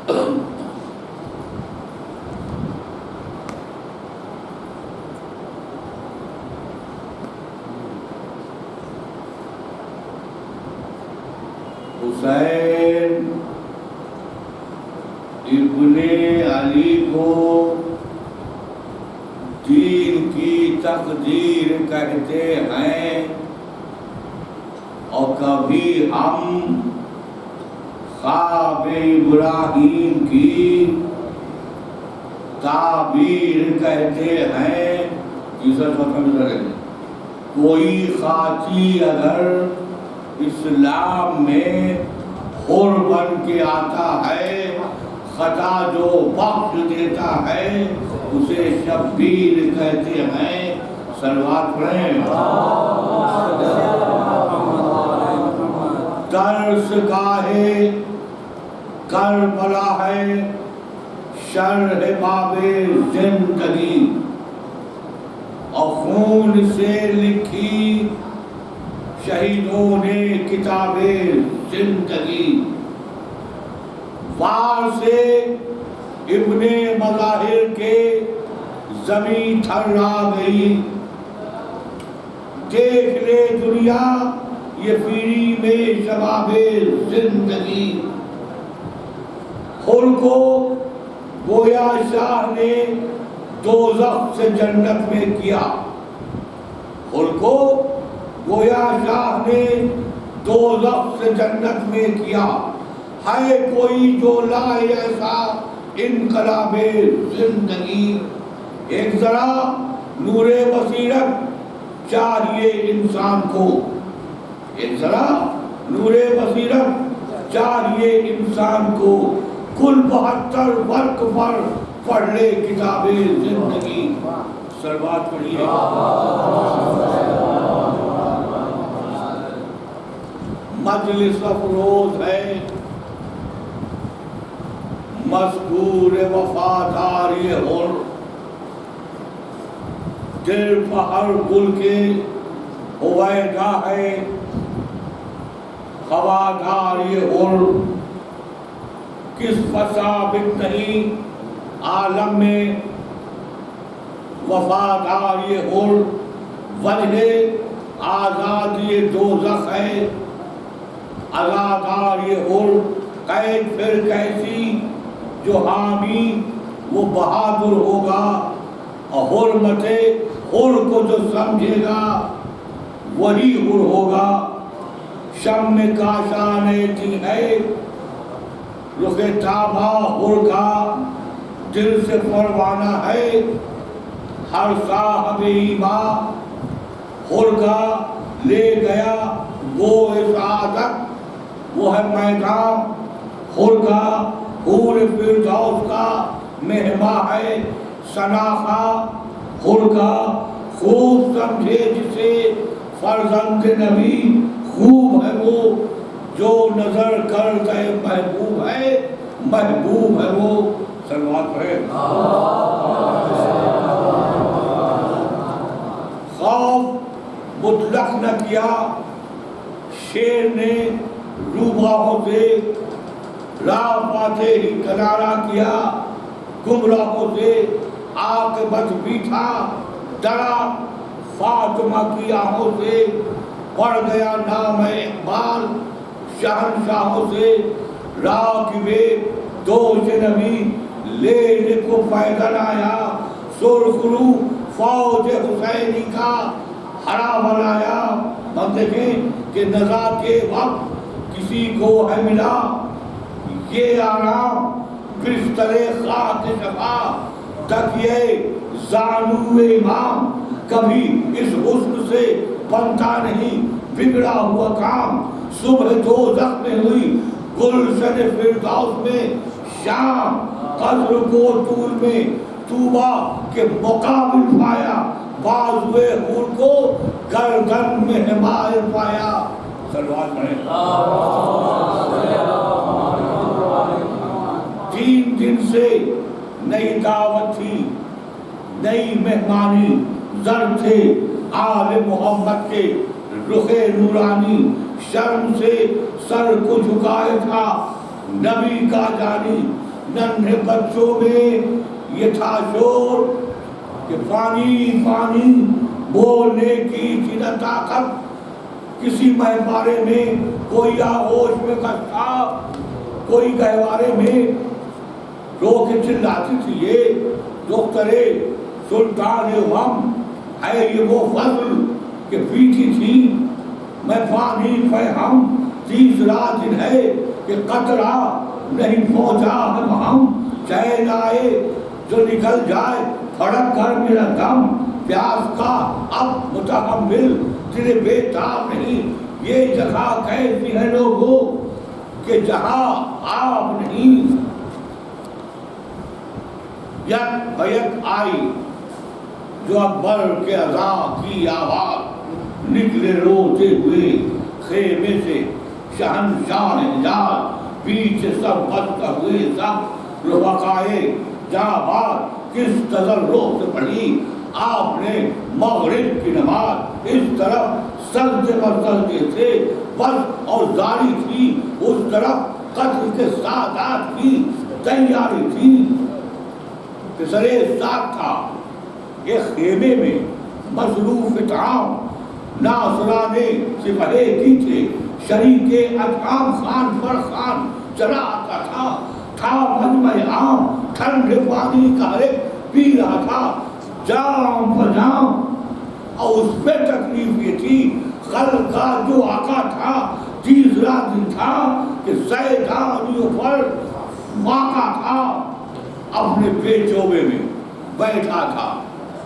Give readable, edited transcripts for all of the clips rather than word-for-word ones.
حسین ابن علی کو دین کی تقدیر کہتے ہیں، اور کبھی ہم خواب ابراہیم کی تعبیر کہتے ہیں۔ کوئی خاطی اگر اسلام میں حر بن کے آتا ہے، خطا جو بخش دیتا ہے، اسے شبیر کہتے ہیں۔ صلوات پڑھیں۔ درس گاہے کربلا ہے شرح باب زندگی، اور خون سے لکھی شہیدوں نے کتاب زندگی۔ وار سے ابن مظاہر کے زمین تھرا گئی، دیکھ لے دنیا یہ پیری میں شباب زندگی۔ حر کو گویا شاہ نے دوزخ سے جنت میں کیا، حر کو گویا شاہ نے دوزخ سے جنت میں کیا۔ ہے کوئی جو لائے ایسا انقلاب زندگی۔ ایک ذرا نور بصیرت چاہیے انسان کو، ایک ذرا نور بصیرت چاہیے انسان کو، کل 72 ورق پر پڑھ لے کتاب زندگی۔ صلوات پڑھیے۔ مجلس افروز ہے مذکور وفادار یہ حر، دل پہر گل کے ہویدا ہے ہوادار یہ حر۔ کس فسابت نہیں عالم میں وفادار یہ حر، وجہ آزاد یہ دوزخ ہے ازادار یہ حر۔ قید پھر کیسی جو حامی وہ بہادر ہوگا، اور حرمت حر کو جو سمجھے گا وہی حر ہوگا۔ شم میں کاشانے تھی ہے رخ تابہ حر کا، دل سے پروانہ ہے ہر صاحب ایمان۔ حر کا لے گیا وہ سعادت وہ ہے میدان، حر کا حور فردوس کا مہماں ہے شناخہ۔ حر کا خوب سمجھے جسے فرزند نبی، خوب ہے وہ جو نظر کر گئے محبوب ہے، محبوب ہے وہ۔ صلوات پڑھیں۔ خوف مطلق نہ کیا شیر نے روباہوں سے، راہ پاتے ہی کنارہ کیا گمراہوں سے۔ عاقبت بھی تھا ڈرا فاطمہ کی آہوں سے، پڑ گیا نام اقبال شہنشاہوں سے۔ راکب دوش نبی لینے کو پیدل آیا، سرخ رو فوج حسینی کا ہرا بنایا۔ ہم دیکھیں کہ نزا کے وقت کسی کو ہے ملا یہ آرام، بستر خاک شفا تکیے زانو امام۔ کبھی اس حسن سے بنتا نہیں بگڑا ہوا کام، صبح دوزخ میں ہوئی گلشن فردوس میں شام، قدر کو طول میں طوبہ کے مقابل پایا، بازوئے حور کو گردن میں حمایت پایا۔ صلوات پڑھیں۔ 3 دن سے نئی دعوت تھی، نئی مہمانی، زر تھے آل محمد کے رخ نورانی۔ شرم سے سر کو جھکائے تھا نبی کا جانی، ننھے بچوں میں یہ تھا شور کہ پانی پانی بولنے کی تھی نہ طاقت. کسی مہپارے میں کوئی آغوش میں کھا, کوئی گہوارے میں رو کے چلاتی تھی یہ دختر سلطان غم ہے یہ وہ فضل کہ پیتی تھی میں پانی پہ ہم. تیسرا دن ہے کہ قطرہ نہیں پہنچا ہم چین آئے جو نکل جائے پھڑک کر میرا دم. پیاس کا اب متحمل تیرے بے تاب نہیں. یہ جگہ کیسی ہے لوگوں کہ جہاں آب نہیں. یک بیک آئی جو اکبر کے اذان کی آواز, نکلے روتے ہوئے خیمے سے شہنشاہ حجاز. پیچھے سب بچتا ہوئے سب رفقائے جہاں بات کس تضرع سے پڑھی آپ نے مغرب کی نماز. اس طرف سجدے پر سجدے تھے بس اور جاری تھی, اس طرف قتل کے سادات کی تیاری تھی. پسرے ساتھ تھا ایک خیمے میں مصروف طعام, ناصرانے سپاہی کی تھے. شریک ادغام خان پر خان چلا آتا تھا مجمع عام ٹھنڈے پانی کا ایک پی رہا تھا جام بجام. اور اس پہ تکلیف یہ تھی خلق کا جو آقا تھا. تیسرا دن تھا کہ سیدانیوں پر واقع تھا, اپنے پیچوبے میں بیٹھا تھا.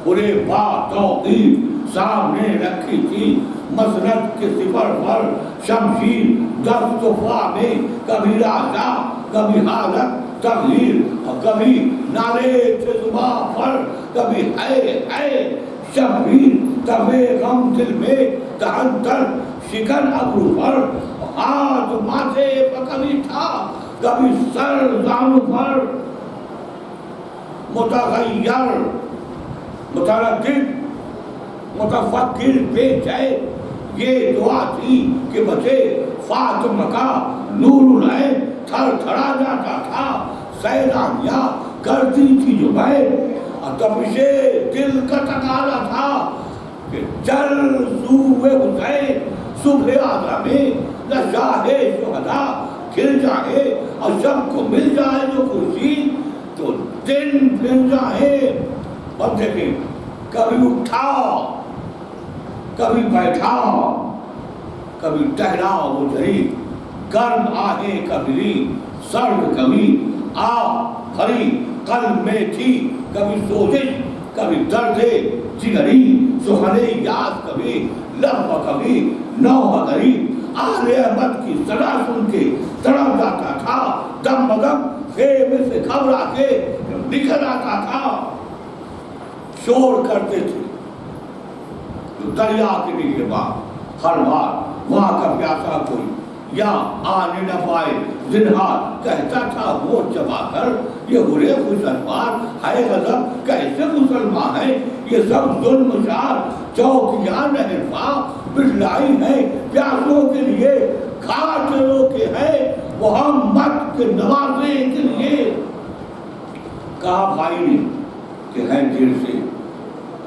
پورے بات توقیف سامنے رکھی تھی مسند کے سپر پر شمشیر دست و فا میں کبھی راجہ کبھی حالت تغییر اور کبھی نعرے سے زباں پر کبھی ہے شبیر. تبے غم دل میں تہنتر شکن ابرو پر ہاتھ ماتھے پر کبھی تھا کبھی سر زانو پر. متغیر متردد متفکر بے چین یہ دعا تھی کہ بچے فاطمہ کا نور العین تھر تھرا جاتا تھا. سیلانیاں کرتی تھی جو بہن اور تپشے دل کا تقاضا تھا کہ چل سوئے حسین صبح آدھا میں نہ شاہ شہداء کھل جائے اور سب کو مل جائے جو کرسی تو دن پھر جائے. اب دیکھیں کبھی اٹھا کبھی بیٹھا کبھی ٹہلا وہ جری, گرم آہیں کبھی لی سرد کبھی آ بھری قلب میں تھی کبھی سوزش کبھی درد جگری. سخنے یاد کبھی لب کبھی نوح غریب. آل احمد کی صدا سن کے تڑپ جاتا تھا دم بدم خیمے سے گھبرا کے نکل آتا تھا. شور کرتے تھے جو دریا کے نکلے بعد ہر بار وہاں کا پیاسا کوئی یا آنے نہ پائے زنہار کہتا تھا وہ چبا کر یہ ہرے خوش انوار ہے غضب کیسے مسلمان ہیں یہ سب ظلم شار چوکیاں نہرفا بٹلائی ہے پیاسوں کے لیے کھاٹ روکے ہے محمد کے نوازے کے لیے. کہا بھائی نے کہ ہے دیر سے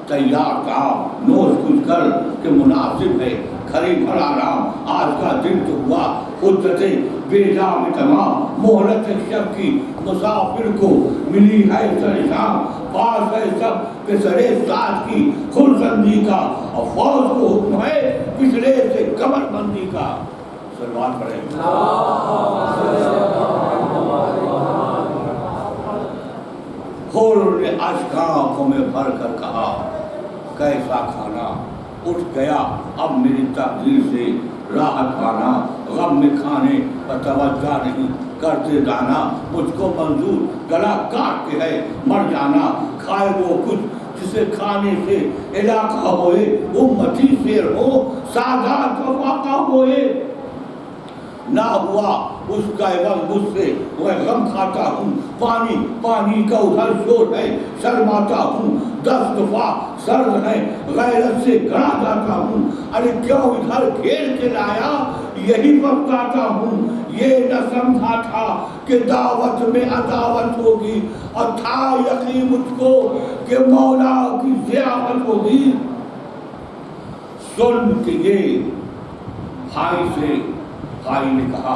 تیار کہا نوش کچھ کر کہ مناسب ہے کھری بھرا رام آج کا دن تو ہوا قدرت بیجا میں تمام. مہلت شب کی مسافر کو ملی ہے سرشام پاس ہے سب کے سرے ساتھ کی خرسندی کا اور فوج کو حکم ہے پچھلے سے کمر بندی کا. سلوات پڑھیں. خور نے اشک آنکھوں میں بھر کر کہا کیسا کھانا اٹھ گیا اب میری تقدیر سے راحت پانا. غم میں کھانے پر توجہ نہیں کرتے دانا مجھ کو منظور گلا کاٹ کے ہے مر جانا. کھائے وہ کچھ جسے کھانے سے علاقہ ہوئے امتی شیر ہو سادات و واقع ہوئے. نہ ہوا اس کا عوض مجھ سے وہ غم کھاتا ہوں پانی پانی کا ادھر شور ہے شرماتا ہوں 10 دفعہ سرد ہے غیرت سے گڑا جاتا ہوں. ارے کیوں ادھر گھیر کے لایا یہی بتاتا ہوں، یہ نہ سمجھا تھا کہ دعوت میں عداوت ہوگی، اور تھا یقین مجھ کو کہ مولا کی ضیافت ہوگی۔ سن کے یہ بھائی نے کہا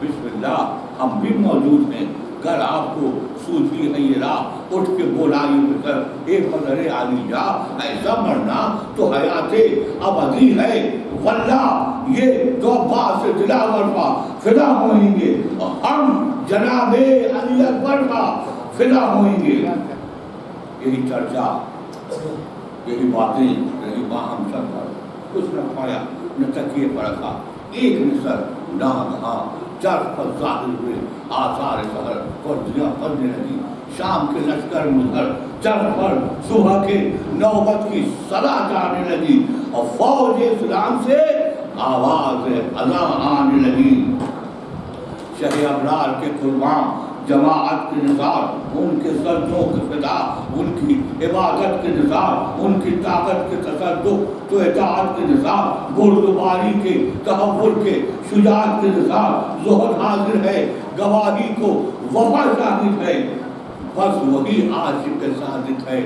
بسم اللہ، ہم بھی موجود ہیں، اگر آپ کو سوچی ہے یہ راہ، اٹھ کے بولائی بکر اے قدر علی جا، ایسا مرنا تو حیات ابدی ہے، واللہ یہ تو عباس سے دلاور کا فدا ہوئیں گے، اور ہم جناب علی اکبر کا فدا ہوئیں گے۔ یہی چرچا، یہی باتیں رہی باہم سر پر، کچھ نہ پایا نہ تکیے پر رکھا، ایک نثر ناگہاں چرخ پر ظاہر ہوئے آثار سحر، اور دنیا پڑنے لگی، شام کے لشکر مظہر، چرخ پر صبح کے نوبت کی صدا جانے لگی، اور فوج اسلام سے آواز اذان آنے لگی۔ شہ ابرار کے قربان جماعت کے نثار، ان کے سجدوں کے فدا، ان کی عبادت کے نثار، ان کی طاقت کے تصدق تو اطاعت کے نثار، بردباری کے تحول کے شجاعت کے نثار، زہد حاضر ہے گواہی کو وفا شاہد ہے، بس وہی عاشق صادق ہے،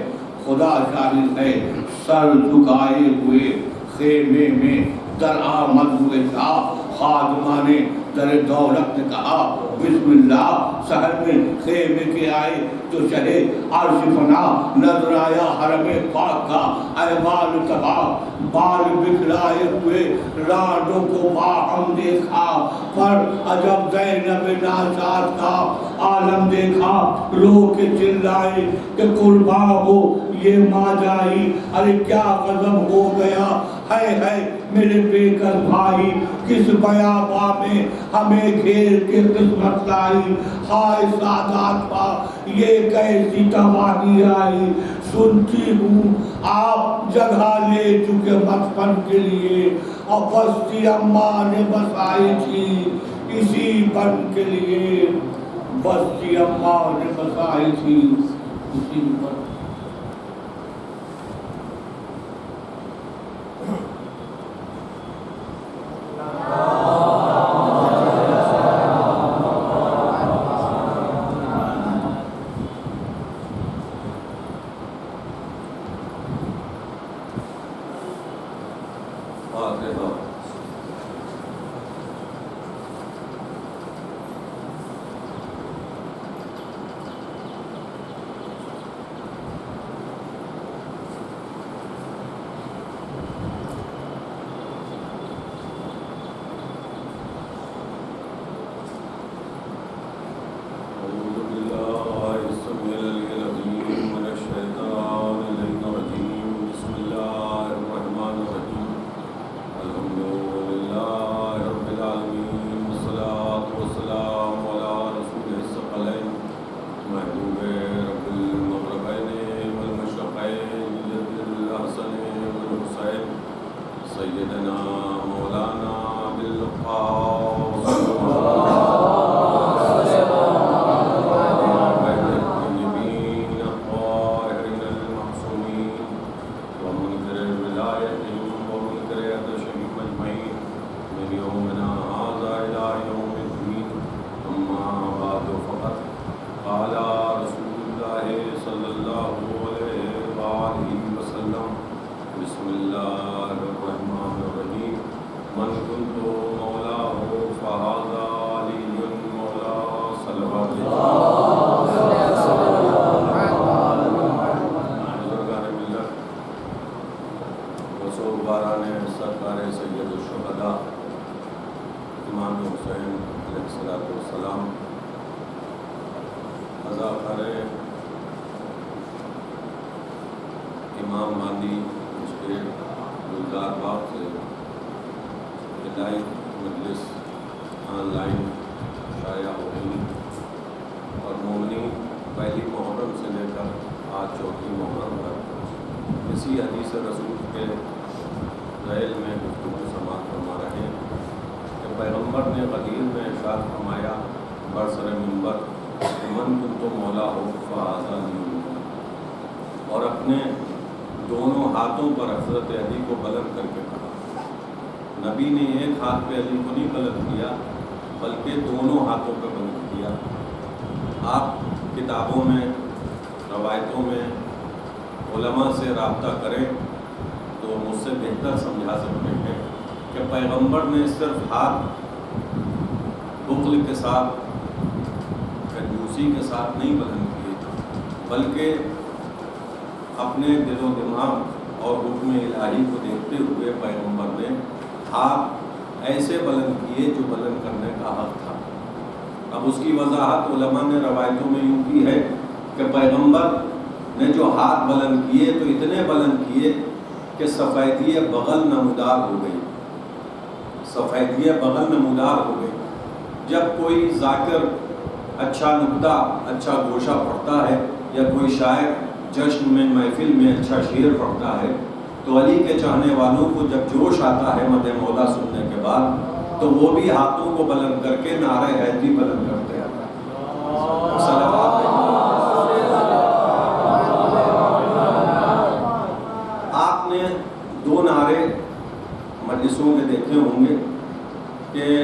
خدا شاہد ہے، سر جھکائے ہوئے خیمے میں در آمد ہوئے شاہ، خادمان در دولت نے کہا بسم اللہ، سحر میں خیمے کے آئے تو شہ عرش فنا، نظر آیا حرم پاک کا احوال تباہ، بال بکھرائے ہوئے رانڈوں کو باہم دیکھا، پر عجب زینب ناشاد کا عالم دیکھا، رو کے چلائے کہ قرباں ہو یہ ماں جائی، ارے کیا غضب ہو گیا ہے میرے بے کس بھائی، کس بیاباں میں ہمیں گھیر کے قسمت لائی، ہائے سادات پا یہ کیسی تباہی آئی، سنتی ہوں آپ جگہ لے چکے بچپن کے لیے، اور بستی اماں نے بسائی تھی اسی بن کے لیے، بستی اماں نے بسائی تھی اسی بن۔ نبی نے ایک ہاتھ پہ علی کو نہیں بلند کیا بلکہ دونوں ہاتھوں پہ بلند کیا۔ آپ کتابوں میں، روایتوں میں علماء سے رابطہ کریں تو مجھ سے بہتر سمجھا سکتے ہیں کہ پیغمبر نے صرف ہاتھ بخل کے ساتھ، کنجوسی کے ساتھ نہیں بلند کیے، بلکہ اپنے دل و دماغ اور حکم الہی کو دیکھتے ہوئے پیغمبر نے ہاتھ ایسے بلند کیے جو بلند کرنے کا حق تھا۔ اب اس کی وضاحت علماء نے روایتوں میں یوں کی ہے کہ پیغمبر نے جو ہاتھ بلند کیے تو اتنے بلند کیے کہ سفیدی بغل نمودار ہو گئی، سفیدی بغل نمودار ہو گئی۔ جب کوئی ذاکر اچھا نکتہ، اچھا گوشہ پڑھتا ہے یا کوئی شاعر جشن میں، محفل میں اچھا شعر پڑھتا ہے تو علی کے چاہنے والوں کو جب جوش آتا ہے مدح مولا سننے کے بعد تو وہ بھی ہاتھوں کو بلند کر کے نعرہ حیدری بلند کرتے ہیں۔ آپ نے دو نعرے مجلسوں میں دیکھے ہوں گے کہ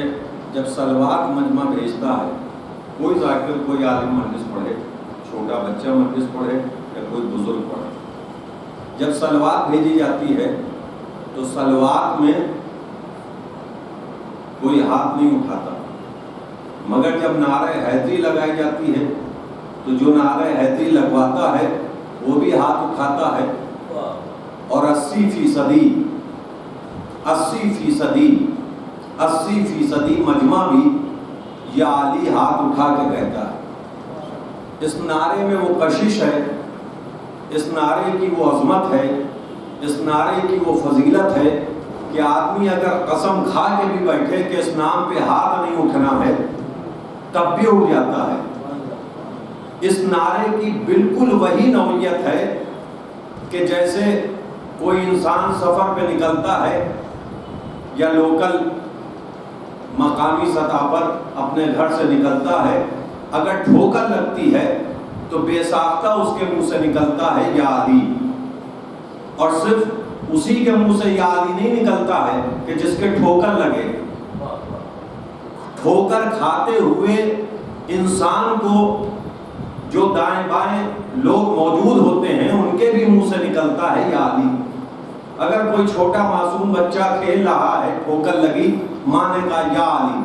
جب صلوات مجمع بھیجتا ہے، کوئی ذاکر، کوئی عالم مجلس پڑھے، چھوٹا بچہ مجلس پڑھے یا کوئی بزرگ پڑھے، جب صلوات بھیجی جاتی ہے تو صلوات میں کوئی ہاتھ نہیں اٹھاتا، مگر جب نعرہ حیدری لگائی جاتی ہے تو جو نعرہ حیدری لگواتا ہے وہ بھی ہاتھ اٹھاتا ہے، اور 80% مجمع بھی یا علی ہاتھ اٹھا کے کہتا ہے۔ اس نعرے میں وہ کشش ہے، اس نعرے کی وہ عظمت ہے، اس نعرے کی وہ فضیلت ہے کہ آدمی اگر قسم کھا کے بھی بیٹھے کہ اس نام پہ ہاتھ نہیں اٹھنا ہے تب بھی اٹھ جاتا ہے۔ اس نعرے کی بالکل وہی نوعیت ہے کہ جیسے کوئی انسان سفر پہ نکلتا ہے یا لوکل مقامی سطح پر اپنے گھر سے نکلتا ہے، اگر ٹھوکر لگتی ہے تو بے ساختہ اس کے منہ سے نکلتا ہے یا علی، اور صرف اسی کے منہ سے یا علی نہیں نکلتا ہے کہ جس کے ٹھوکر لگے، ٹھوکر کھاتے ہوئے انسان کو جو دائیں بائیں لوگ موجود ہوتے ہیں ان کے بھی منہ سے نکلتا ہے یا علی۔ اگر کوئی چھوٹا معصوم بچہ کھیل رہا ہے، ٹھوکر لگی، ماں نے کہا یا علی،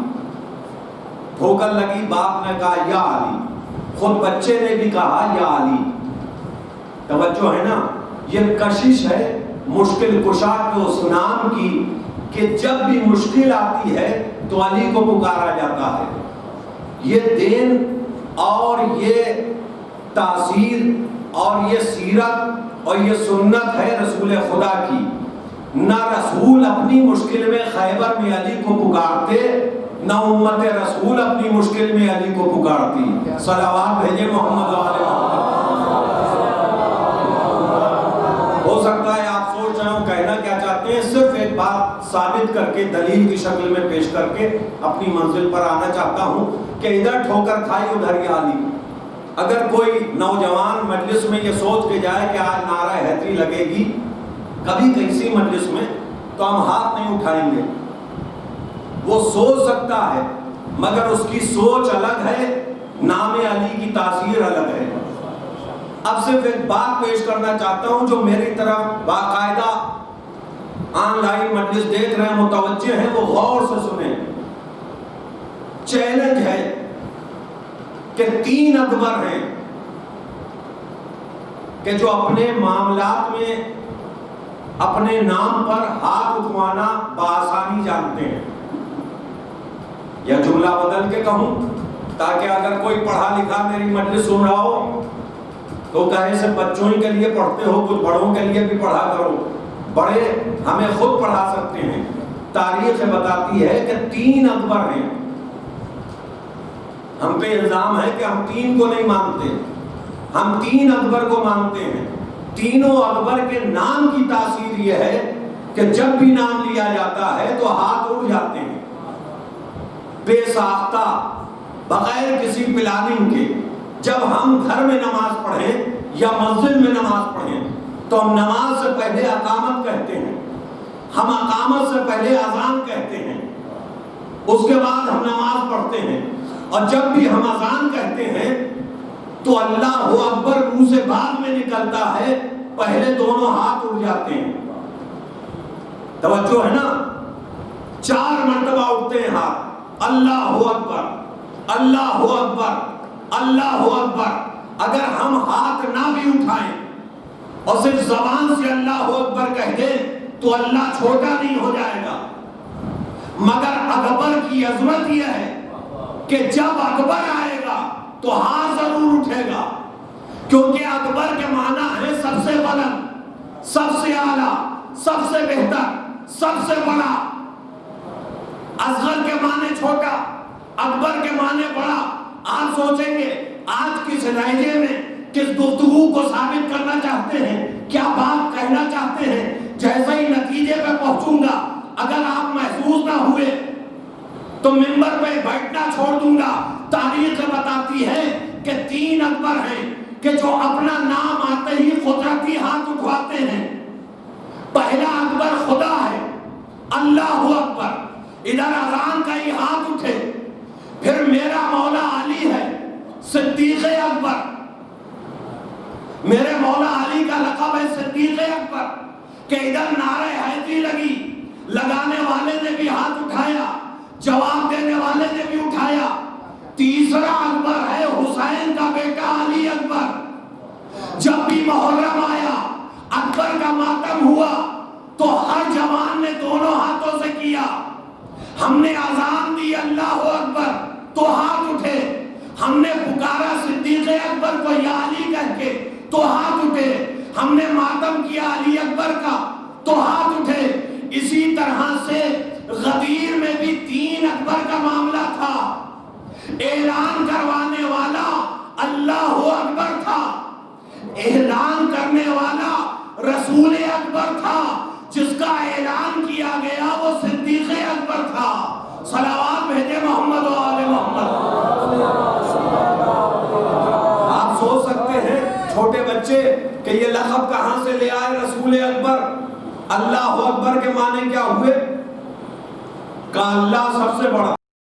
ٹھوکر لگی، باپ نے کہا یا علی، خود بچے نے بھی کہا یا علی۔ توجہ ہے نا، یہ کشش ہے مشکل کشا کے اس نام کی کہ جب بھی مشکل آتی ہے تو علی کو پکارا جاتا ہے۔ یہ دین اور یہ تاثیر اور یہ سیرت اور یہ سنت ہے رسول خدا کی۔ نہ رسول اپنی مشکل میں خیبر میں علی کو پکارتے، نہ امت رسول اپنی مشکل میں علی کو پکارتی۔ صلوات بھیجے محمد علیہ محمد۔ ہو سکتا ہے آپ سوچ رہے ہو کہنا کیا چاہتے ہیں، صرف ایک بات ثابت کر کے دلیل کی شکل میں پیش کر کے اپنی منزل پر آنا چاہتا ہوں کہ ادھر ٹھوکر کھائی ادھر یا علی۔ اگر کوئی نوجوان مجلس میں یہ سوچ کے جائے کہ آج نعرہ حیدری لگے گی کبھی کسی مجلس میں تو ہم ہاتھ نہیں اٹھائیں گے، وہ سوچ سکتا ہے، مگر اس کی سوچ الگ ہے، نام علی کی تاثیر الگ ہے۔ اب صرف ایک بات پیش کرنا چاہتا ہوں جو میری طرف باقاعدہ آن لائن مجلس دیکھ رہے ہیں، متوجہ ہیں، وہ غور سے سنیں۔ چیلنج ہے کہ 3 اکبر ہیں کہ جو اپنے معاملات میں اپنے نام پر ہاتھ اٹھوانا بآسانی جانتے ہیں، یا جملہ بدل کے کہوں تاکہ اگر کوئی پڑھا لکھا میری مجلس سن رہا ہو تو کہے سے بچوں ہی کے لیے پڑھتے ہو، کچھ بڑوں کے لیے بھی پڑھا کرو۔ بڑے ہمیں خود پڑھا سکتے ہیں۔ تاریخ بتاتی ہے کہ 3 اکبر ہیں۔ ہم پہ الزام ہے کہ ہم 3 کو نہیں مانتے، ہم 3 اکبر کو مانتے ہیں۔ تینوں اکبر کے نام کی تاثیر یہ ہے کہ جب بھی نام لیا جاتا ہے تو ہاتھ اٹھ جاتے ہیں، بے ساختہ، بغیر کسی پلاننگ کے۔ جب ہم گھر میں نماز پڑھیں یا مسجد میں نماز پڑھیں تو ہم نماز سے پہلے اقامت کہتے ہیں، ہم اقامت سے پہلے اذان کہتے ہیں، اس کے بعد ہم نماز پڑھتے ہیں، اور جب بھی ہم اذان کہتے ہیں تو اللہ اکبر منہ سے بعد میں نکلتا ہے، پہلے دونوں ہاتھ اٹھ جاتے ہیں. توجہ ہے نا؟ 4 مرتبہ اٹھتے ہیں ہاتھ، اللہ اکبر، اللہ اکبر، اللہ اکبر. اگر ہم ہاتھ نہ بھی اٹھائیں اور صرف زبان سے اللہ اکبر کہہ دیں تو اللہ چھوٹا نہیں ہو جائے گا. مگر اکبر کی عظمت یہ ہے کہ جب اکبر آئے گا تو ہاتھ ضرور اٹھے گا، کیونکہ اکبر کے معنی ہے سب سے بلند، سب سے اعلیٰ، سب سے بہتر، سب سے بڑا. اصغر کے معنی چھوٹا، اکبر کے معنی بڑا. آپ سوچیں گے آج کس لہجے میں کس گفتگو کو ثابت کرنا چاہتے ہیں، کیا بات کہنا چاہتے ہیں. جیسے ہی نتیجے پہ پہنچوں گا اگر آپ محسوس نہ ہوئے تو منبر پہ بیٹھنا چھوڑ دوں گا. تاریخ بتاتی ہے کہ 3 اکبر ہیں کہ جو اپنا نام آتے ہی قدرتی ہاتھ اٹھواتے ہیں. پہلا اکبر خدا ہے، اللہ اکبر. ادھر اذان کا ہی ہاتھ اٹھے. پھر میرا مولا علی ہے، صدیق اکبر. میرے مولا علی کا لقب ہے صدیق اکبر کہ ادھر نعرہ حیدری لگی، لگانے والے نے بھی ہاتھ اٹھایا، جواب دینے والے نے بھی اٹھایا. تیسرا اکبر ہے حسین کا بیٹا علی اکبر. جب بھی محرم آیا، اکبر کا ماتم ہوا تو ہر جوان نے دونوں ہاتھوں سے کیا. ہم نے اذان دی اللہ اکبر تو ہاتھ اٹھے. ہم نے پکارا صدیق اکبر کو یا علی کہہ کے تو ہاتھ اٹھے. ہم نے ماتم کیا علی اکبر کا تو ہاتھ اٹھے. اسی طرح سے غدیر میں بھی 3 اکبر کا معاملہ تھا. اعلان کروانے والا اللہ اکبر تھا، اعلان کرنے والا رسول اکبر تھا، جس کا اعلان کیا گیا وہ صدیق اکبر تھا. صلوات بھیجے محمد و آل محمد. آپ سوچ سکتے ہیں چھوٹے بچے کہ یہ لقب کہاں سے لے آئے رسول اکبر. اللہ اکبر کے معنی کیا ہوئے؟ کہ اللہ سب سے بڑا.